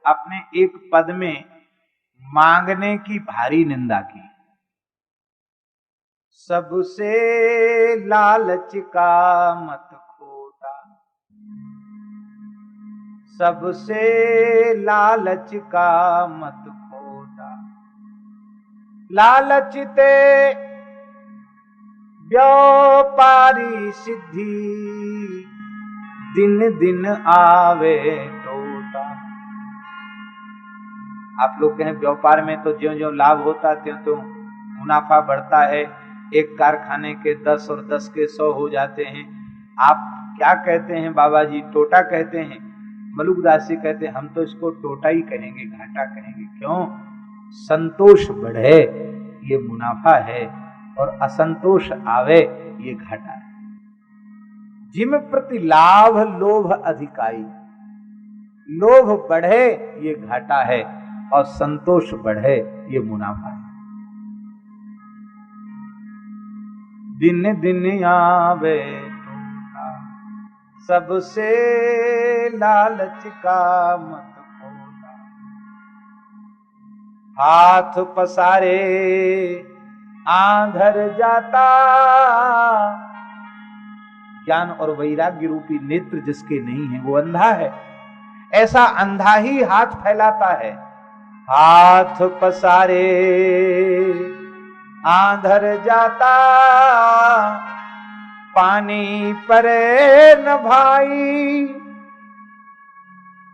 अपने एक पद में मांगने की भारी निंदा की। सबसे लालच का मत खोटा, सबसे लालच का मत खोटा, लालचते व्यापारी सिद्धि, दिन दिन आवे टोटा। आप लोग कहें व्यापार में तो ज्यों ज्यों लाभ होता त्यों त्यों मुनाफा बढ़ता है, एक कारखाने के 10 और 10 के 100 हो जाते हैं। आप क्या कहते हैं बाबा जी? टोटा कहते हैं। मलुकदास जी कहते हैं हम तो इसको टोटा ही कहेंगे, घाटा कहेंगे। क्यों? संतोष बढ़े ये मुनाफा है और असंतोष आवे ये घाटा है। जिम प्रति लाभ लोभ अधिकाई, लोभ बढ़े ये घाटा है और संतोष बढ़े ये मुनाफा है। दिन दिन आवे टोटा, सबसे लालच का मत खोटा, हाथ पसारे आंधर जाता। ज्ञान और वैराग्य रूपी नेत्र जिसके नहीं है वो अंधा है। ऐसा अंधा ही हाथ फैलाता है। हाथ पसारे आंधर जाता, पानी परे न भाई,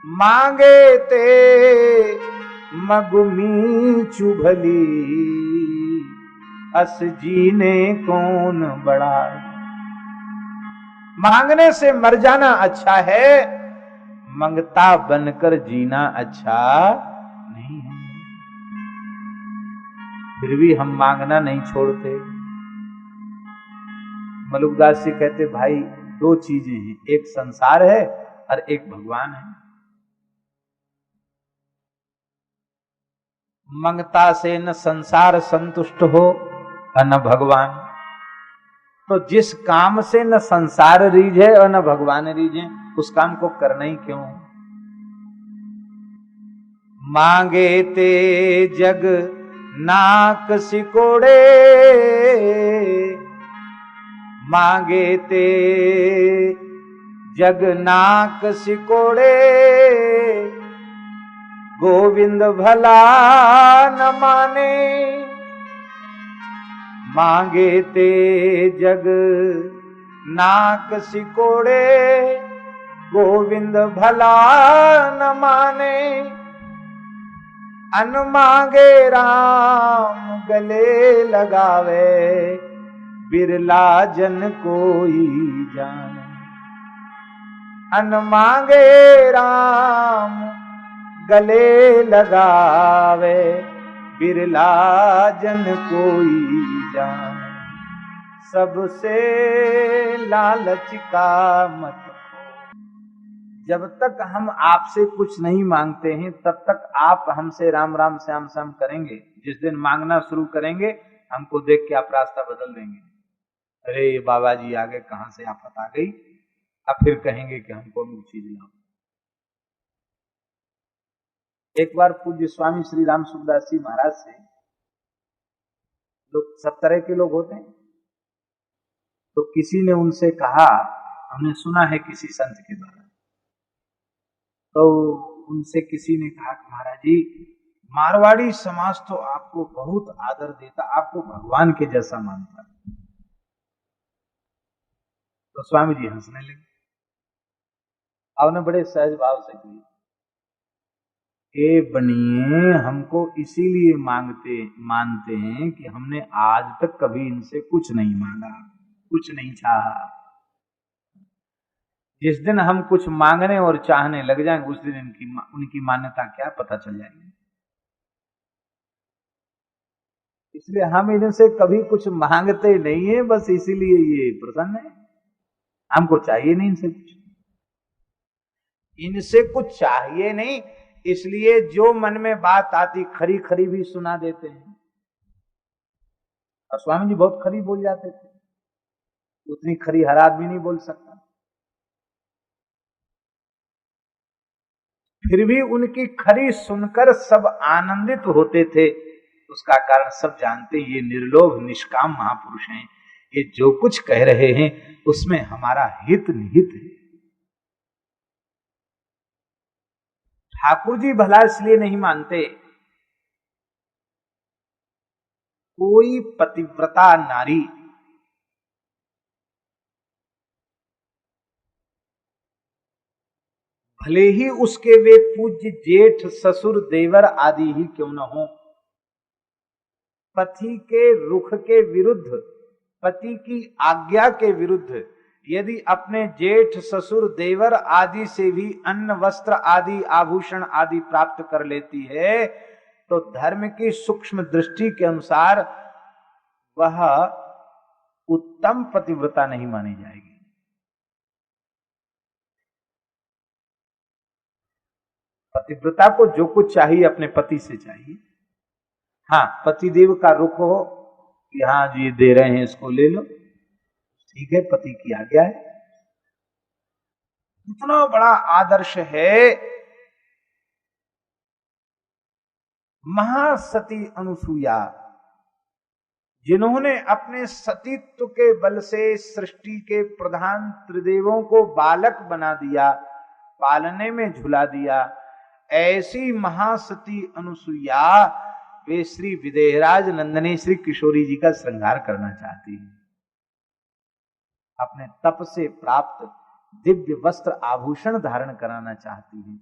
मांगे ते मगुमी चुभली, अस जीने कौन बढ़ाई। मांगने से मर जाना अच्छा है, मंगता बनकर जीना अच्छा नहीं है। फिर भी हम मांगना नहीं छोड़ते। मलुकदास जी कहते भाई दो चीजें हैं, एक संसार है और एक भगवान है। मंगता से न संसार संतुष्ट हो और न भगवान। तो जिस काम से न संसार रीझे और न भगवान रीझे, उस काम को करना ही क्यों? मांगे ते जग नाक सिकोड़े, मांगे ते जग नाक सिकोड़े, गोविंद भला न माने। मांगे ते जग नाक सिकोड़े, गोविंद भला न माने। अन मांगे राम गले लगावे, बिरला जन कोई जाने। अन मांगे राम गले लगावे, बिरला जन कोई जाने। सबसे लालच का मत खो। जब तक हम आपसे कुछ नहीं मांगते हैं तब तक आप हमसे राम राम श्याम श्याम करेंगे। जिस दिन मांगना शुरू करेंगे हमको देख के आप रास्ता बदल देंगे। अरे बाबा जी आगे कहां से आफत आ गई, अब फिर कहेंगे कि हमको अमुक चीज लाओ। एक बार पूज्य स्वामी श्री राम सुखदास जी महाराज से, लोग सब तरह के लोग होते हैं, तो किसी ने उनसे कहा, हमने सुना है किसी संत के द्वारा, तो उनसे किसी ने कहा कि महाराज जी मारवाड़ी समाज तो आपको बहुत आदर देता, आपको भगवान के जैसा मानता। तो स्वामी जी हंसने लगे। आपने बड़े सहज भाव से कही, ए बनिए हमको इसीलिए मानते हैं कि हमने आज तक कभी इनसे कुछ नहीं मांगा, कुछ नहीं चाहा। जिस दिन हम कुछ मांगने और चाहने लग जाएंगे उस दिन उनकी मान्यता क्या पता चल जाएगी। इसलिए हम इनसे कभी कुछ मांगते नहीं है, बस इसीलिए ये प्रसन्न है। हमको चाहिए नहीं इनसे कुछ, इनसे कुछ चाहिए नहीं, इसलिए जो मन में बात आती खरी खरी भी सुना देते हैं। और स्वामी जी बहुत खरी बोल जाते थे, उतनी खरी हर आदमी नहीं बोल सकता। फिर भी उनकी खरी सुनकर सब आनंदित होते थे। उसका कारण सब जानते हैं, ये निर्लोभ निष्काम महापुरुष हैं, ये जो कुछ कह रहे हैं उसमें हमारा हित निहित है। ठाकुर जी भला इसलिए नहीं मानते, कोई पतिव्रता नारी भले ही उसके वे पूज्य जेठ ससुर देवर आदि ही क्यों न हो, पति के रुख के विरुद्ध, पति की आज्ञा के विरुद्ध यदि अपने जेठ ससुर देवर आदि से भी अन्न वस्त्र आदि आभूषण आदि प्राप्त कर लेती है तो धर्म की सूक्ष्म दृष्टि के अनुसार वह उत्तम पतिव्रता नहीं मानी जाएगी। पतिव्रता को जो कुछ चाहिए अपने पति से चाहिए। हाँ, पतिदेव का रुख हो कि हाँ जी दे रहे हैं इसको ले लो, ठीक है, पति की आज्ञा है। इतना बड़ा आदर्श है महासती अनुसुईया, जिन्होंने अपने सतीत्व के बल से सृष्टि के प्रधान त्रिदेवों को बालक बना दिया, पालने में झुला दिया। ऐसी महासती अनुसुईया वे श्री विदेहराज नंदनी श्री किशोरी जी का श्रृंगार करना चाहती है। अपने तप से प्राप्त दिव्य वस्त्र आभूषण धारण कराना चाहती है।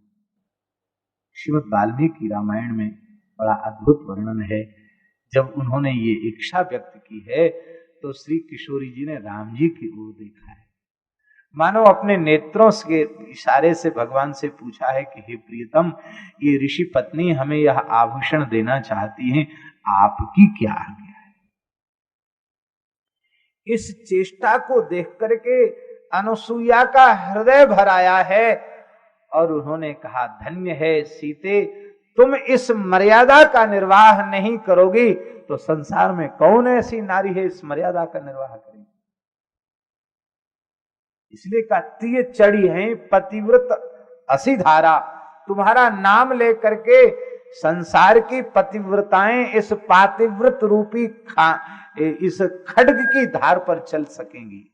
श्रीमद् वाल्मीकि रामायण में बड़ा अद्भुत वर्णन है। जब उन्होंने ये इच्छा व्यक्त की है तो श्री किशोरी जी ने राम जी की ओर देखा है, मानो अपने नेत्रों के इशारे से भगवान से पूछा है कि हे प्रियतम, ये ऋषि पत्नी हमें यह आभूषण देना चाहती हैं, आपकी क्या आज्ञा है। इस चेष्टा को देख करके अनुसुईया का हृदय भर आया है और उन्होंने कहा, धन्य है सीते, तुम इस मर्यादा का निर्वाह नहीं करोगी तो संसार में कौन ऐसी नारी है इस मर्यादा का निर्वाह करेगी। इसलिए कहती है चढ़ी है पतिव्रत असी धारा, तुम्हारा नाम लेकर के संसार की पतिव्रताएं इस पातिव्रत रूपी इस खड्ग की धार पर चल सकेंगी।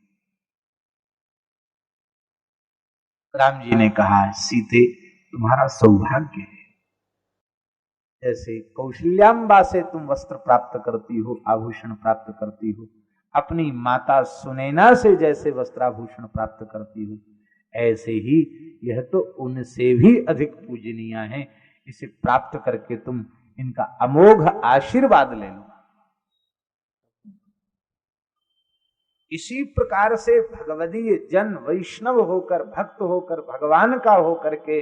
राम जी ने कहा, सीते तुम्हारा सौभाग्य है, जैसे कौशल्याम्बा से तुम वस्त्र प्राप्त करती हो, आभूषण प्राप्त करती हो, अपनी माता सुनैना से जैसे वस्त्राभूषण प्राप्त करती हो, ऐसे ही यह तो उनसे भी अधिक पूजनीय है। इसे प्राप्त करके तुम इनका अमोघ आशीर्वाद ले लो। इसी प्रकार से भगवदीय जन वैष्णव होकर, भक्त होकर, भगवान का होकर के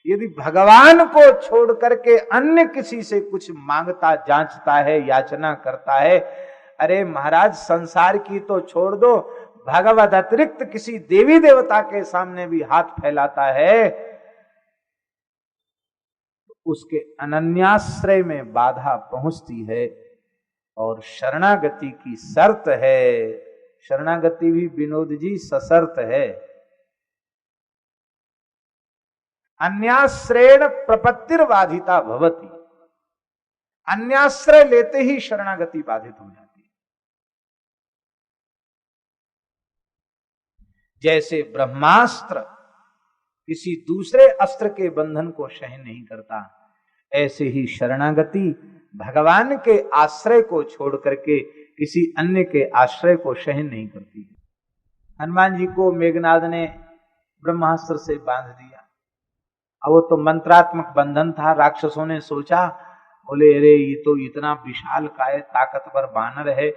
यदि भगवान को छोड़ करके अन्य किसी से कुछ मांगता, जांचता है, याचना करता है, अरे महाराज संसार की तो छोड़ दो, भगवत अतिरिक्त किसी देवी देवता के सामने भी हाथ फैलाता है, उसके अनन्याश्रय में बाधा पहुंचती है। और शरणागति की शर्त है, शरणागति भी विनोद जी सशर्त है। अन्याश्रयण प्रपत्तिर्बाधिता भवति, अन्याश्रय लेते ही शरणागति बाधित हो जाती है। जैसे ब्रह्मास्त्र किसी दूसरे अस्त्र के बंधन को सहन नहीं करता, ऐसे ही शरणागति भगवान के आश्रय को छोड़ करके किसी अन्य के आश्रय को सहन नहीं करती। हनुमान जी को मेघनाद ने ब्रह्मास्त्र से बांध दिया, अब वो तो मंत्रात्मक बंधन था। राक्षसों ने सोचा, बोले अरे ये तो इतना विशाल काय ताकतवर बानर है,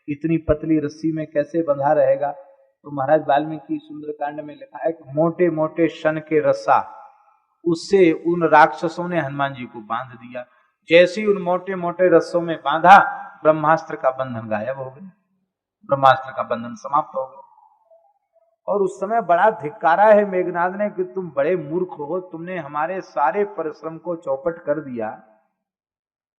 इतनी पतली रस्सी में कैसे बंधा रहेगा। तो महाराज वाल्मीकि सुंदरकांड में लिखा है कि मोटे मोटे शन के रस्सा, उससे उन राक्षसों ने हनुमान जी को बांध दिया। जैसे ही उन मोटे मोटे रस्सों में बांधा, ब्रह्मास्त्र का बंधन गायब हो गया, ब्रह्मास्त्र का बंधन समाप्त हो गया। और उस समय बड़ा धिक्कारा है मेघनाद ने कि तुम बड़े मूर्ख हो, तुमने हमारे सारे परिश्रम को चौपट कर दिया।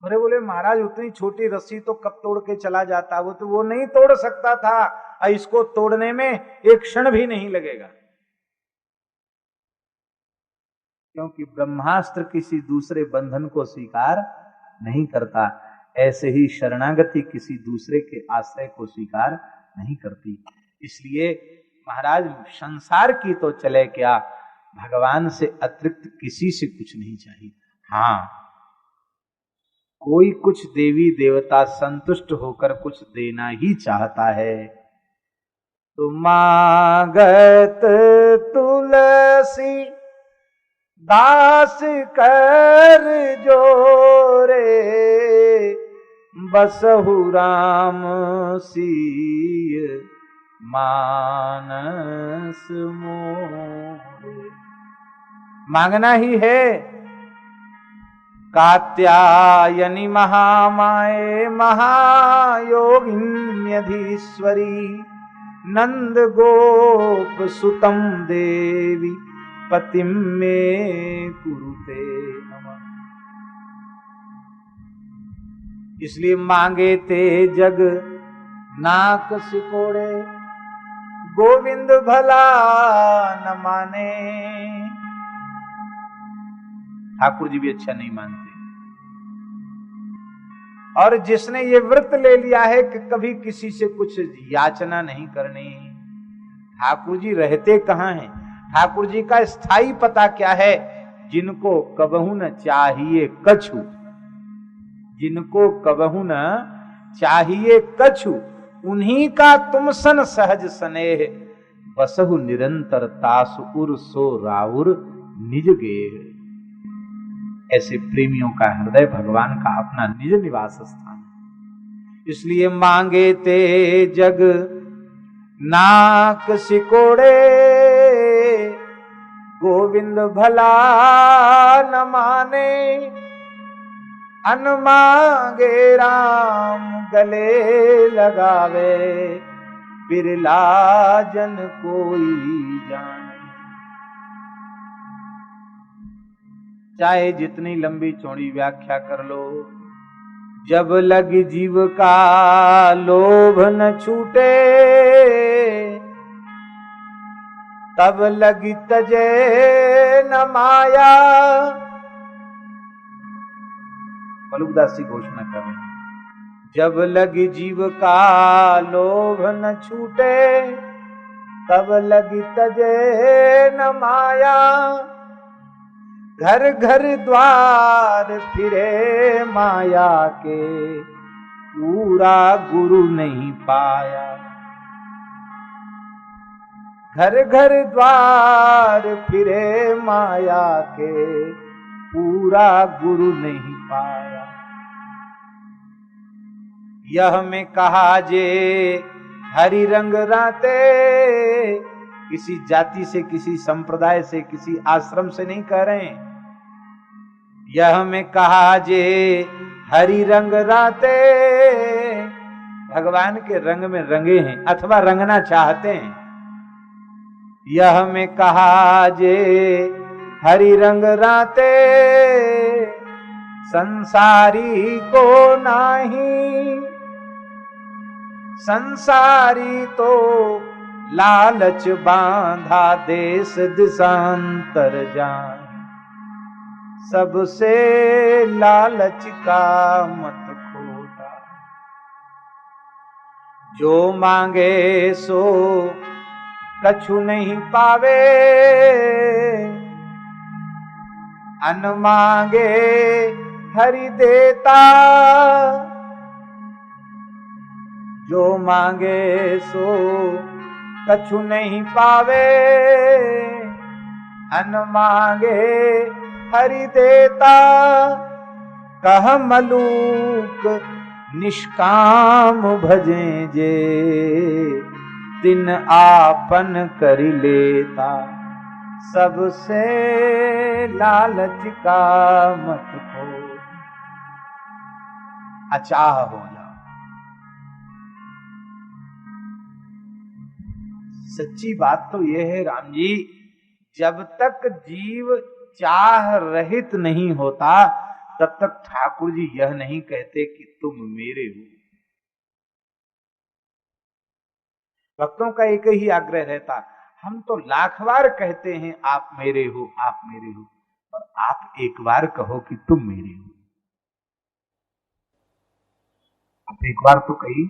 अरे बोले महाराज उतनी छोटी रस्सी तो कब तोड़ के चला जाता, वो तो वो नहीं तोड़ सकता था, और इसको तोड़ने में एक क्षण भी नहीं लगेगा। क्योंकि ब्रह्मास्त्र किसी दूसरे बंधन को स्वीकार नहीं करता, ऐसे ही शरणागति किसी दूसरे के आश्रय को स्वीकार नहीं करती। इसलिए महाराज संसार की तो चले क्या, भगवान से अतिरिक्त किसी से कुछ नहीं चाहिए। हाँ, कोई कुछ देवी देवता संतुष्ट होकर कुछ देना ही चाहता है। तो मागत तुलसी दास कर जोरे, बसहु राम सीय मानस मोरे। मांगना ही है। कात्यायनी महामाये महायोगिन्यधीश्वरी, नंद गोप सुतम देवी पतिम में कुरुते नमः। इसलिए मांगे ते जग नाक सिकोड़े, गोविंद भला न माने। ठाकुर जी भी अच्छा नहीं मानते। और जिसने ये व्रत ले लिया है कि कभी किसी से कुछ याचना नहीं करनी, ठाकुर जी रहते कहाँ हैं? ठाकुर जी का स्थायी पता क्या है? जिनको कबहू न चाहिए कछु, जिनको कबहू न चाहिए कछु, उन्हीं का तुम सन सहज स्नेह, बसहु निरंतर तासु उर सो राउर निज गेह। ऐसे प्रेमियों का हृदय भगवान का अपना निज निवास स्थान है। इसलिए मांगे ते जग नाक सिकोड़े, गोविंद भला न माने। अन मांगे राम गले लगावे, बिरला जन कोई जाने। चाहे जितनी लंबी चौड़ी व्याख्या कर लो, जब लगी जीव का लोभ न छूटे, तब लगी तजे न माया। मलुकदास जी घोषणा कर रहे हैं, जब लगी जीव का लोभ न छूटे, तब लगी तजे न माया। घर घर द्वार फिरे माया के, पूरा गुरु नहीं पाया। घर घर द्वार फिरे माया के, पूरा गुरु नहीं पाया। यह में कहा जे हरि रंग राते, किसी जाति से, किसी संप्रदाय से, किसी आश्रम से नहीं कह रहे हैं। यह में कहा जे हरि रंग राते, भगवान के रंग में रंगे हैं अथवा रंगना चाहते हैं। यह में कहा जे हरि रंग राते, संसारी को नाही। संसारी तो लालच बांधा, देश दिशांतर जाए। सबसे लालच का मत खोटा, जो मांगे सो कछु नहीं पावे। अन मांगे हरि देता, जो मांगे सो कछु नहीं पावे। अन मांगे हरि देता, कह मलूक निष्काम भजें जे, दिन आपन करि लेता। सबसे लालच का मत खो, अचाह हो जाओ। सच्ची बात तो यह है राम जी, जब तक जीव चाह रहित नहीं होता, तब तक ठाकुर जी यह नहीं कहते कि तुम मेरे हो। भक्तों का एक ही आग्रह रहता, हम तो लाख बार कहते हैं आप मेरे हो, आप मेरे हो, और आप एक बार कहो कि तुम मेरे हो। आप एक बार तो कही,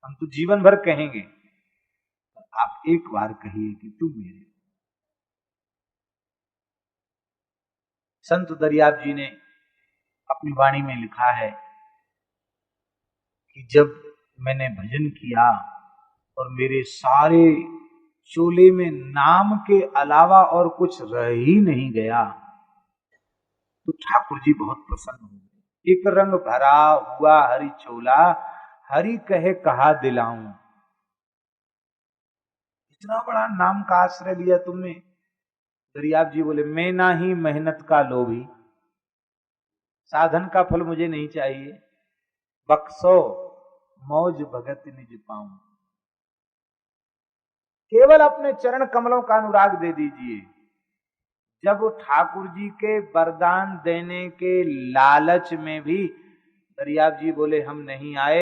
हम तो जीवन भर कहेंगे, आप एक बार कहिए कि तुम मेरे हो। संत दरियाब जी ने अपनी वाणी में लिखा है कि जब मैंने भजन किया और मेरे सारे चोले में नाम के अलावा और कुछ रह ही नहीं गया, तो ठाकुर जी बहुत प्रसन्न हुए। एक रंग भरा हुआ हरि चोला, हरि कहे कहा दिलाऊं। इतना बड़ा नाम का आश्रय लिया तुमने। दरियाब जी बोले, मैं ना ही मेहनत का लोभी, साधन का फल मुझे नहीं चाहिए, बख्शो मौज भगत निज पाऊं। केवल अपने चरण कमलों का अनुराग दे दीजिए। जब ठाकुर जी के वरदान देने के लालच में भी दरियाब जी बोले हम नहीं आए,